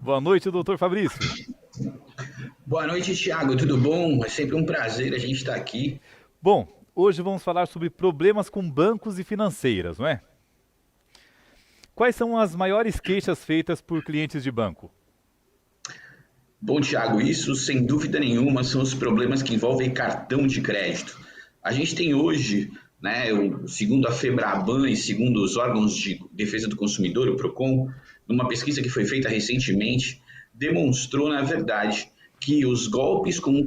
Boa noite, doutor Fabrício. Boa noite, Thiago. Tudo bom? É sempre um prazer a gente estar aqui. Bom, hoje vamos falar sobre problemas com bancos e financeiras, não é? Quais são as maiores queixas feitas por clientes de banco? Bom, Thiago, isso sem dúvida nenhuma são os problemas que envolvem cartão de crédito. A gente tem hoje, né, segundo a Febraban e segundo os órgãos de defesa do consumidor, o Procon, numa pesquisa que foi feita recentemente, demonstrou, na verdade, que os golpes com o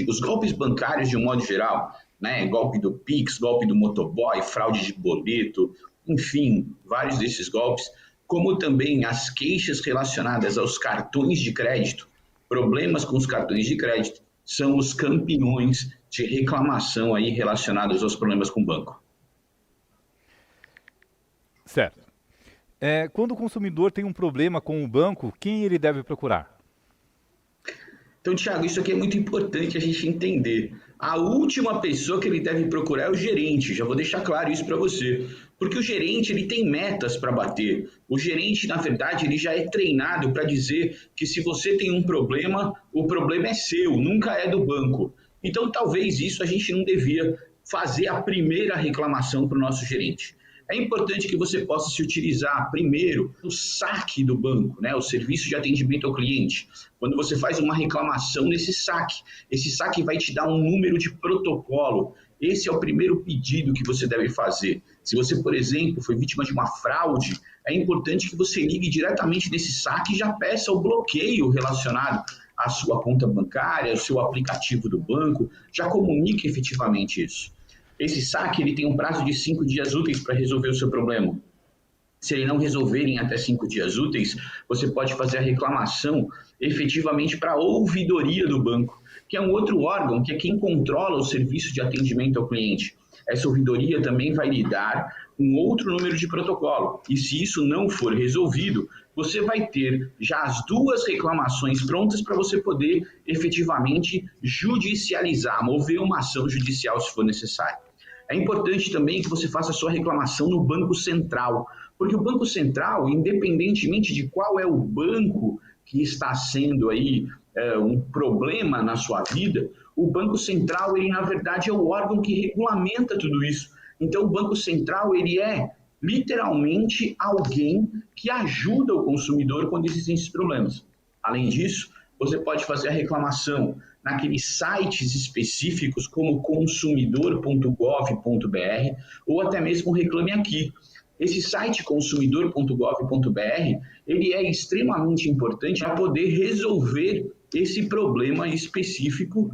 os golpes bancários de um modo geral, né, golpe do Pix, golpe do motoboy, fraude de boleto, enfim, vários desses golpes, como também as queixas relacionadas aos cartões de crédito, problemas com os cartões de crédito, são os campeões de reclamação aí relacionados aos problemas com o banco. Certo. Quando o consumidor tem um problema com o banco, quem ele deve procurar? Então, Thiago, isso aqui é muito importante a gente entender. A última pessoa que ele deve procurar é o gerente. Já vou deixar claro isso para você. Porque o gerente ele tem metas para bater. O gerente, na verdade, ele já é treinado para dizer que se você tem um problema, o problema é seu, nunca é do banco. Então, talvez isso a gente não devia fazer a primeira reclamação para o nosso gerente. É importante que você possa se utilizar primeiro o saque do banco, né, o serviço de atendimento ao cliente. Quando você faz uma reclamação nesse saque, esse saque vai te dar um número de protocolo. Esse é o primeiro pedido que você deve fazer. Se você, por exemplo, foi vítima de uma fraude, é importante que você ligue diretamente nesse saque e já peça o bloqueio relacionado à sua conta bancária, ao seu aplicativo do banco, já comunique efetivamente isso. Esse saque ele tem um prazo de 5 dias úteis para resolver o seu problema. Se ele não resolver em até 5 dias úteis, você pode fazer a reclamação efetivamente para a ouvidoria do banco, que é um outro órgão que é quem controla o serviço de atendimento ao cliente. Essa ouvidoria também vai lhe dar um outro número de protocolo. E se isso não for resolvido, você vai ter já as duas reclamações prontas para você poder efetivamente judicializar, mover uma ação judicial se for necessário. É importante também que você faça a sua reclamação no Banco Central, porque o Banco Central, independentemente de qual é o banco que está sendo aí um problema na sua vida, o Banco Central, ele na verdade é o órgão que regulamenta tudo isso. Então o Banco Central, ele é literalmente alguém que ajuda o consumidor quando existem esses problemas. Além disso, você pode fazer a reclamação naqueles sites específicos como consumidor.gov.br ou até mesmo Reclame Aqui. Esse site consumidor.gov.br ele é extremamente importante para poder resolver esse problema específico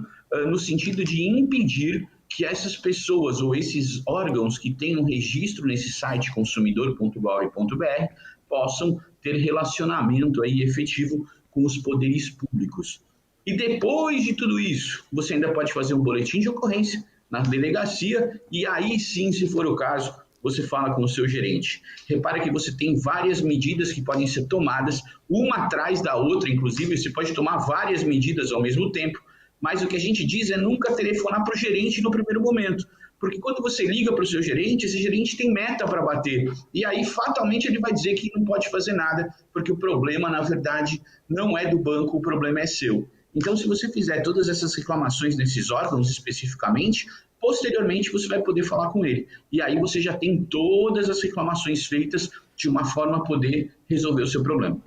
no sentido de impedir que essas pessoas ou esses órgãos que têm um registro nesse site consumidor.gov.br possam ter relacionamento aí efetivo com os poderes públicos. E depois de tudo isso, você ainda pode fazer um boletim de ocorrência na delegacia e aí sim, se for o caso, você fala com o seu gerente. Repara que você tem várias medidas que podem ser tomadas, uma atrás da outra, inclusive, você pode tomar várias medidas ao mesmo tempo, mas o que a gente diz é nunca telefonar para o gerente no primeiro momento, porque quando você liga para o seu gerente, esse gerente tem meta para bater, e aí fatalmente ele vai dizer que não pode fazer nada, porque o problema, na verdade, não é do banco, o problema é seu. Então, se você fizer todas essas reclamações nesses órgãos especificamente, posteriormente você vai poder falar com ele. E aí você já tem todas as reclamações feitas de uma forma a poder resolver o seu problema.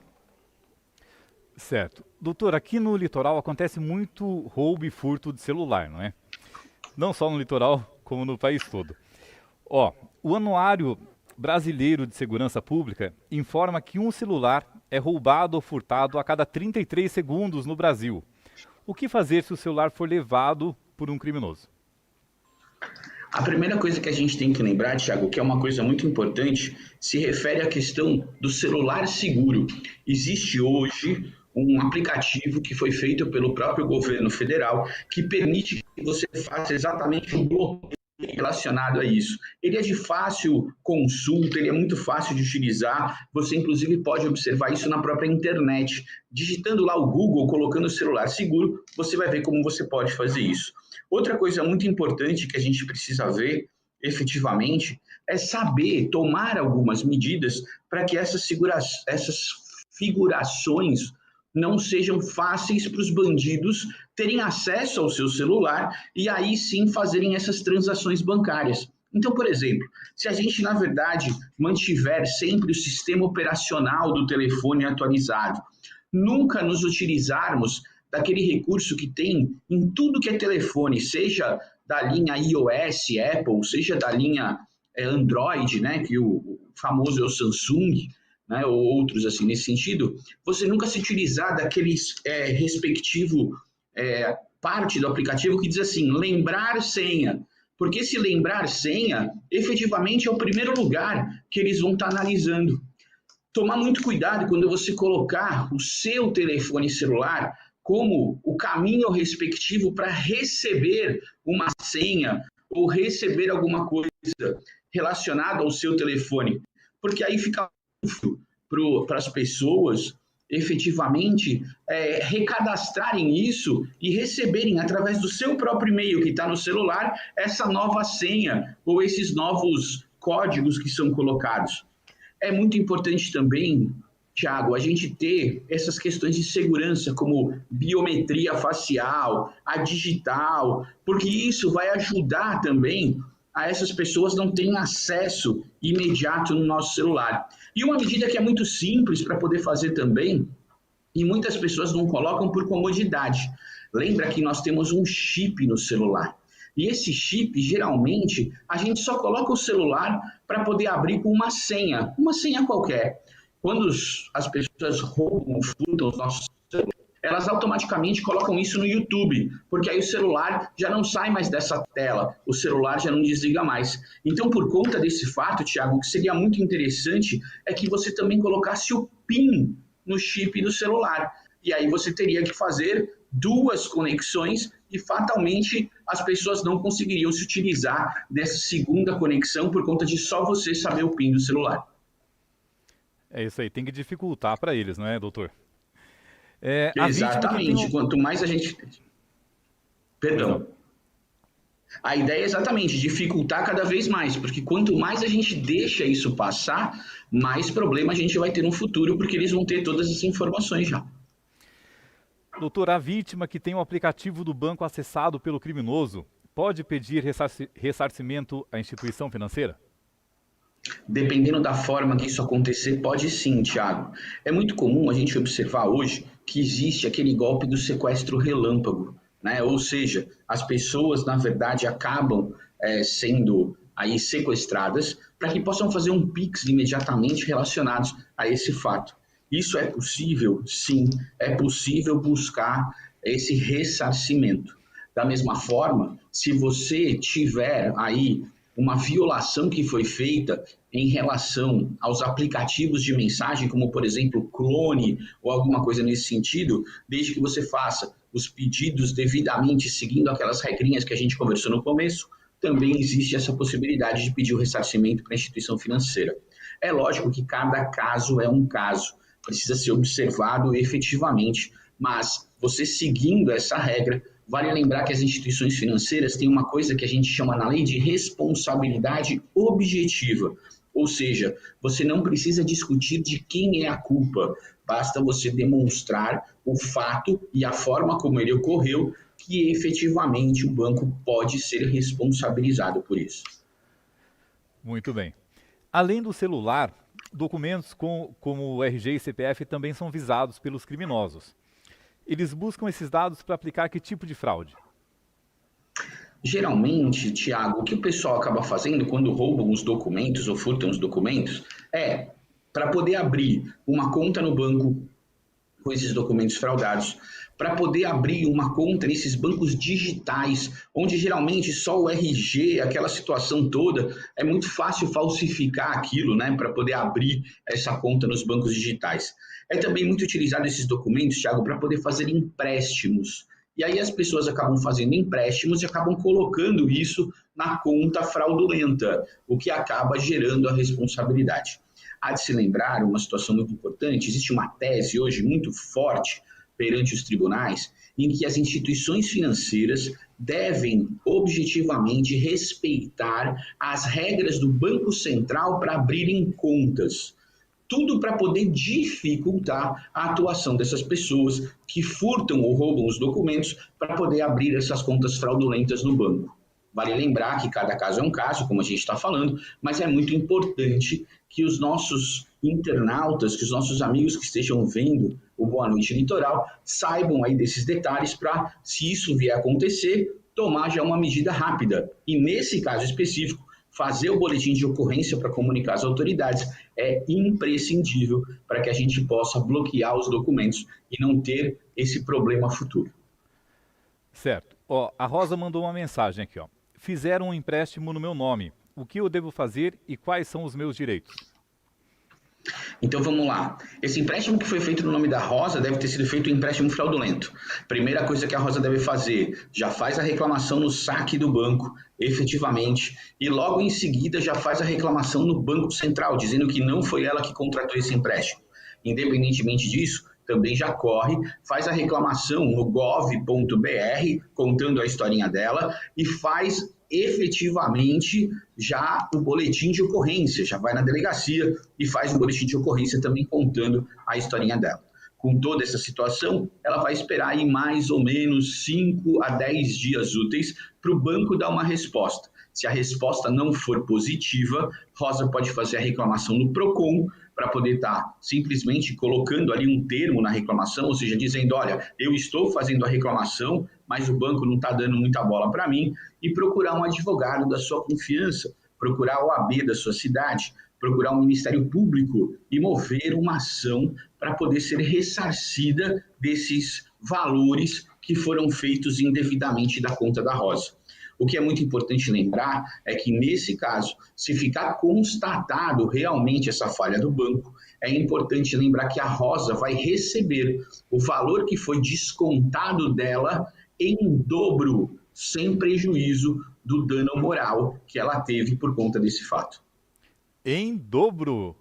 Certo. Doutor, aqui no litoral acontece muito roubo e furto de celular, não é? Não só no litoral, como no país todo. Ó, o Anuário Brasileiro de Segurança Pública informa que um celular é roubado ou furtado a cada 33 segundos no Brasil. O que fazer se o celular for levado por um criminoso? A primeira coisa que a gente tem que lembrar, Thiago, que é uma coisa muito importante, se refere à questão do celular seguro. Existe hoje um aplicativo que foi feito pelo próprio governo federal que permite que você faça exatamente um bloqueio relacionado a isso. Ele é de fácil consulta, ele é muito fácil de utilizar, você inclusive pode observar isso na própria internet. Digitando lá o Google, colocando o celular seguro, você vai ver como você pode fazer isso. Outra coisa muito importante que a gente precisa ver efetivamente é saber tomar algumas medidas para que essas figurações não sejam fáceis para os bandidos terem acesso ao seu celular e aí sim fazerem essas transações bancárias. Então, por exemplo, se a gente, na verdade, mantiver sempre o sistema operacional do telefone atualizado, nunca nos utilizarmos daquele recurso que tem em tudo que é telefone, seja da linha iOS, Apple, seja da linha Android, né, que o famoso é o Samsung, né, ou outros assim nesse sentido, você nunca se utilizar daquele respectivo parte do aplicativo que diz assim, lembrar senha, porque esse lembrar senha efetivamente é o primeiro lugar que eles vão estar analisando. Tomar muito cuidado quando você colocar o seu telefone celular como o caminho respectivo para receber uma senha ou receber alguma coisa relacionada ao seu telefone, porque aí fica para as pessoas efetivamente recadastrarem isso e receberem através do seu próprio e-mail que está no celular essa nova senha ou esses novos códigos que são colocados. É muito importante também, Thiago, a gente ter essas questões de segurança, como biometria facial, a digital, porque isso vai ajudar também a essas pessoas não terem acesso imediato no nosso celular. E uma medida que é muito simples para poder fazer também, e muitas pessoas não colocam por comodidade. Lembra que nós temos um chip no celular. E esse chip, geralmente, a gente só coloca o celular para poder abrir com uma senha qualquer. Quando as pessoas roubam, furtam os nossos celulares, elas automaticamente colocam isso no YouTube, porque aí o celular já não sai mais dessa tela, o celular já não desliga mais. Então, por conta desse fato, Thiago, o que seria muito interessante é que você também colocasse o PIN no chip do celular. E aí você teria que fazer 2 conexões e fatalmente as pessoas não conseguiriam se utilizar dessa segunda conexão por conta de só você saber o PIN do celular. É isso aí, tem que dificultar para eles, não é, doutor? Exatamente. Quanto mais a gente... Perdão. Pois A ideia é exatamente dificultar cada vez mais, porque quanto mais a gente deixa isso passar, mais problema a gente vai ter no futuro, porque eles vão ter todas as informações já. Doutor, a vítima que tem o aplicativo do banco acessado pelo criminoso pode pedir ressarcimento à instituição financeira? Dependendo da forma que isso acontecer, pode sim, Thiago. É muito comum a gente observar hoje que existe aquele golpe do sequestro relâmpago, né? Ou seja, as pessoas, na verdade, acabam sendo aí sequestradas para que possam fazer um Pix imediatamente relacionados a esse fato. Isso é possível? Sim, é possível buscar esse ressarcimento. Da mesma forma, se você tiver aí uma violação que foi feita em relação aos aplicativos de mensagem, como por exemplo clone ou alguma coisa nesse sentido, desde que você faça os pedidos devidamente seguindo aquelas regrinhas que a gente conversou no começo, também existe essa possibilidade de pedir o ressarcimento para a instituição financeira. É lógico que cada caso é um caso, precisa ser observado efetivamente, mas você seguindo essa regra, vale lembrar que as instituições financeiras têm uma coisa que a gente chama na lei de responsabilidade objetiva, ou seja, você não precisa discutir de quem é a culpa, basta você demonstrar o fato e a forma como ele ocorreu, que efetivamente o banco pode ser responsabilizado por isso. Muito bem. Além do celular, documentos como o RG e CPF também são visados pelos criminosos. Eles buscam esses dados para aplicar que tipo de fraude? Geralmente, Thiago, o que o pessoal acaba fazendo quando roubam os documentos ou furtam os documentos é para poder abrir uma conta no banco com esses documentos fraudados, para poder abrir uma conta nesses bancos digitais, onde geralmente só o RG, aquela situação toda, é muito fácil falsificar aquilo, né, para poder abrir essa conta nos bancos digitais. É também muito utilizado esses documentos, Thiago, para poder fazer empréstimos. E aí as pessoas acabam fazendo empréstimos e acabam colocando isso na conta fraudulenta, o que acaba gerando a responsabilidade. Há de se lembrar uma situação muito importante, existe uma tese hoje muito forte perante os tribunais, em que as instituições financeiras devem objetivamente respeitar as regras do Banco Central para abrirem contas. tudo para poder dificultar a atuação dessas pessoas que furtam ou roubam os documentos para poder abrir essas contas fraudulentas no banco. Vale lembrar que cada caso é um caso, como a gente está falando, mas é muito importante que os nossos internautas, que os nossos amigos que estejam vendo o Boa Noite Litoral, saibam aí desses detalhes para, se isso vier a acontecer, tomar já uma medida rápida. E nesse caso específico, fazer o boletim de ocorrência para comunicar às autoridades é imprescindível para que a gente possa bloquear os documentos e não ter esse problema futuro. Certo. Ó, a Rosa mandou uma mensagem aqui, ó. Fizeram um empréstimo no meu nome. O que eu devo fazer e quais são os meus direitos? Então vamos lá. Esse empréstimo que foi feito no nome da Rosa deve ter sido feito um empréstimo fraudulento. Primeira coisa que a Rosa deve fazer, já faz a reclamação no saque do banco, efetivamente, e logo em seguida já faz a reclamação no Banco Central, dizendo que não foi ela que contratou esse empréstimo. Independentemente disso, também já corre, faz a reclamação no gov.br, contando a historinha dela, e faz efetivamente já o boletim de ocorrência, já vai na delegacia e faz o boletim de ocorrência também contando a historinha dela. Com toda essa situação, ela vai esperar aí mais ou menos 5 a 10 dias úteis para o banco dar uma resposta. Se a resposta não for positiva, Rosa pode fazer a reclamação no PROCON para poder estar simplesmente colocando ali um termo na reclamação, ou seja, dizendo, olha, eu estou fazendo a reclamação, mas o banco não está dando muita bola para mim, e procurar um advogado da sua confiança, procurar o OAB da sua cidade, procurar o Ministério Público e mover uma ação para poder ser ressarcida desses valores que foram feitos indevidamente da conta da Rosa. O que é muito importante lembrar é que, nesse caso, se ficar constatado realmente essa falha do banco, é importante lembrar que a Rosa vai receber o valor que foi descontado dela em dobro, sem prejuízo do dano moral que ela teve por conta desse fato. Em dobro?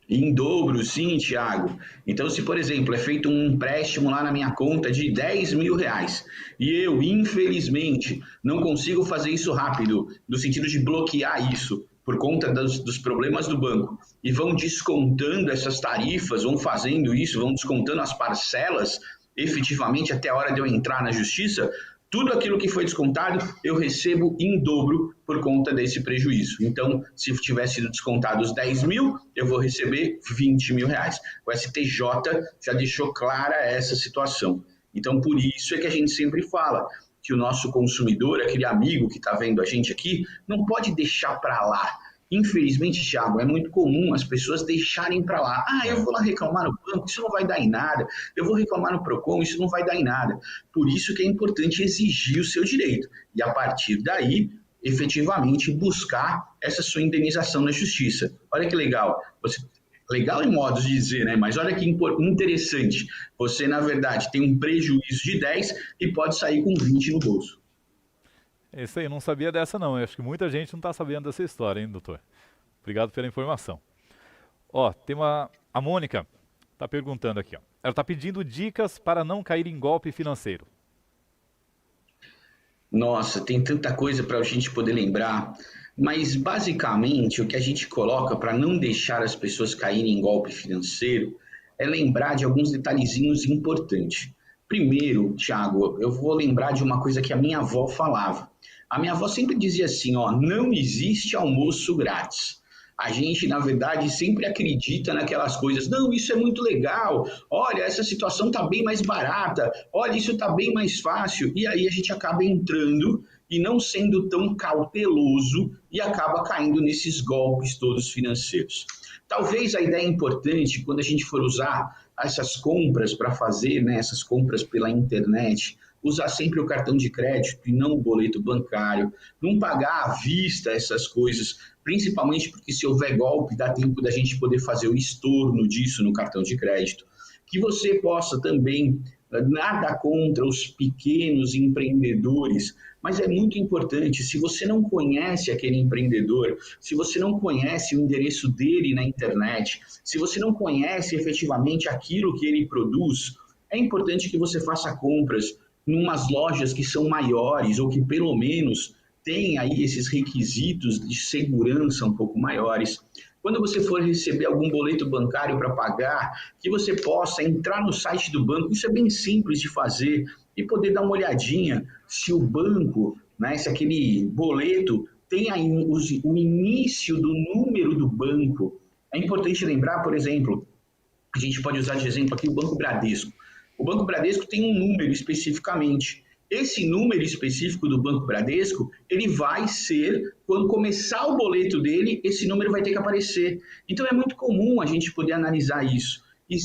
Em dobro, sim, Thiago. Então, se, por exemplo, é feito um empréstimo lá na minha conta de R$ 10.000 e eu, infelizmente, não consigo fazer isso rápido, no sentido de bloquear isso por conta dos problemas do banco, e vão descontando essas tarifas, vão fazendo isso, vão descontando as parcelas, efetivamente, até a hora de eu entrar na justiça, tudo aquilo que foi descontado, eu recebo em dobro por conta desse prejuízo. Então, se tivesse sido descontado os 10 mil, eu vou receber R$ 20.000. O STJ já deixou clara essa situação. Então, por isso é que a gente sempre fala que o nosso consumidor, aquele amigo que está vendo a gente aqui, não pode deixar para lá. Infelizmente, Thiago, é muito comum as pessoas deixarem para lá. Ah, eu vou lá reclamar no banco, isso não vai dar em nada. Eu vou reclamar no PROCON, isso não vai dar em nada. Por isso que é importante exigir o seu direito. E a partir daí, efetivamente, buscar essa sua indenização na justiça. Olha que legal. Legal em modos de dizer, né? Mas olha que interessante. Você, na verdade, tem um prejuízo de 10 e pode sair com 20 no bolso. É isso aí, eu não sabia dessa não. Eu acho que muita gente não está sabendo dessa história, hein, doutor? Obrigado pela informação. Ó, a Mônica está perguntando aqui, ó. Ela está pedindo dicas para não cair em golpe financeiro. Nossa, tem tanta coisa para a gente poder lembrar, mas basicamente o que a gente coloca para não deixar as pessoas caírem em golpe financeiro é lembrar de alguns detalhezinhos importantes. Primeiro, Thiago, eu vou lembrar de uma coisa que a minha avó falava. A minha avó sempre dizia assim, ó, não existe almoço grátis. A gente, na verdade, sempre acredita naquelas coisas. Não, isso é muito legal. Olha, essa situação está bem mais barata. Olha, isso está bem mais fácil. E aí a gente acaba entrando e não sendo tão cauteloso e acaba caindo nesses golpes todos financeiros. Talvez a ideia importante, quando a gente for usar essas compras para fazer, né, essas compras pela internet, usar sempre o cartão de crédito e não o boleto bancário, não pagar à vista essas coisas, principalmente porque se houver golpe, dá tempo da gente poder fazer o estorno disso no cartão de crédito. Que você possa também, nada contra os pequenos empreendedores, mas é muito importante, se você não conhece aquele empreendedor, se você não conhece o endereço dele na internet, se você não conhece efetivamente aquilo que ele produz, é importante que você faça compras em umas lojas que são maiores ou que pelo menos têm aí esses requisitos de segurança um pouco maiores. quando você for receber algum boleto bancário para pagar, que você possa entrar no site do banco, isso é bem simples de fazer, e poder dar uma olhadinha se o banco, né, se aquele boleto tem aí o início do número do banco. É importante lembrar, por exemplo, a gente pode usar de exemplo aqui o Banco Bradesco. O Banco Bradesco tem um número especificamente. Esse número específico do Banco Bradesco, ele vai ser, quando começar o boleto dele, esse número vai ter que aparecer. Então é muito comum a gente poder analisar isso. E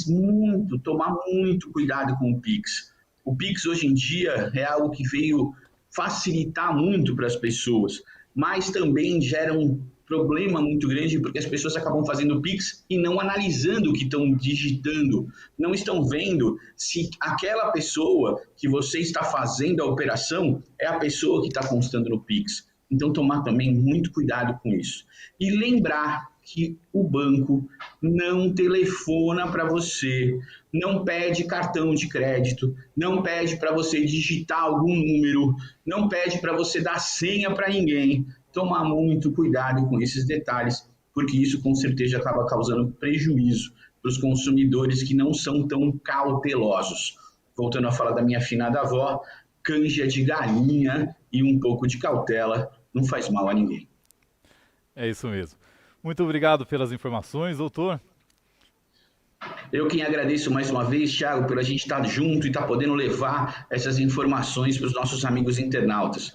tomar muito cuidado com o Pix. O Pix hoje em dia é algo que veio facilitar muito para as pessoas, mas também gera um problema muito grande porque as pessoas acabam fazendo Pix e não analisando o que estão digitando, não estão vendo se aquela pessoa que você está fazendo a operação é a pessoa que está constando no Pix. Então, tomar também muito cuidado com isso. E lembrar que o banco não telefona para você, não pede cartão de crédito, não pede para você digitar algum número, não pede para você dar senha para ninguém. Tomar muito cuidado com esses detalhes, porque isso com certeza acaba causando prejuízo para os consumidores que não são tão cautelosos. Voltando a falar da minha finada avó, canja de galinha e um pouco de cautela não faz mal a ninguém. É isso mesmo. Muito obrigado pelas informações, doutor. Eu quem agradeço mais uma vez, Thiago, por a gente estar junto e estar podendo levar essas informações para os nossos amigos internautas.